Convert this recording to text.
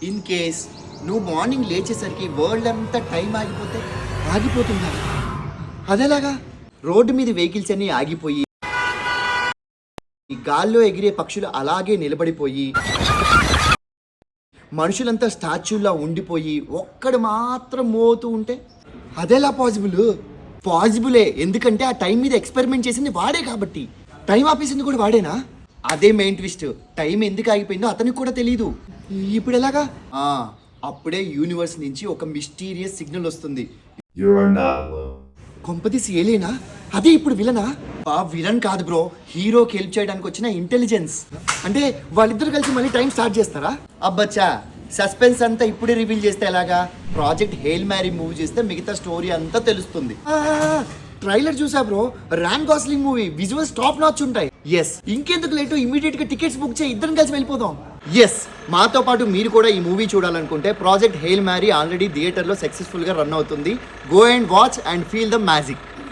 In case నువ్వు morning లేచేసరికి world అంతా టైం ఆగిపోతే ఆగిపోతుందా? అదేలాగా రోడ్డు మీద వెహికల్స్ అన్ని ఆగిపోయి ఈ గాల్లో ఎగిరే పక్షులు అలాగే నిలబడిపోయి మనుషులంతా స్టాచ్యూలా ఉండిపోయి ఒక్కడు మాత్రం మోతూ ఉంటే అదెలా పాజిబులే. ఎందుకంటే ఆ టైం మీద ఎక్స్పెరిమెంట్ చేసింది వాడే కాబట్టి. టైం ఆపేసింది కూడా వాడేనా? అదే మెయిన్ ట్విస్ట్. టైం ఎందుకు ఆగిపోయిందో అతనికి కూడా తెలీదు. ఇప్పుడు ఎలాగా? అప్పుడే యూనివర్స్ నుంచి ఒక మిస్టీరియస్ సిగ్నల్ వస్తుంది. కొంపదీసి ఏలేనా? అదే ఇప్పుడు విలనా? విలన్ కాదు బ్రో, హీరోకి హెల్ప్ చేయడానికి వచ్చిన ఇంటెలిజెన్స్. అంటే వాళ్ళిద్దరు కలిసి మళ్ళీ టైం స్టార్ట్ చేస్తారా? అబ్బచ్చా, సస్పెన్స్ అంతా ఇప్పుడే రివీల్ చేస్తే ఎలాగా? ప్రాజెక్ట్ హెయిల్ మ్యారీ మూవీ చేస్తే మిగతా స్టోరీ అంతా తెలుస్తుంది. ట్రైలర్ చూసా bro, Ryan Gosling movie visuals top notch ఉంటాయి. ఎస్, ఇంకెందుకు లేటు, ఇమీడియట్ గా టికెట్స్ బుక్ చేయి, ఇద్దరం కలిసి వెళ్ళిపోదాం. ఎస్, మాతో పాటు మీరు కూడా ఈ మూవీ చూడాలనుకుంటే Project Hail Mary already theatre లో సక్సెస్ఫుల్ గా రన్ అవుతుంది. Go and watch and feel the magic.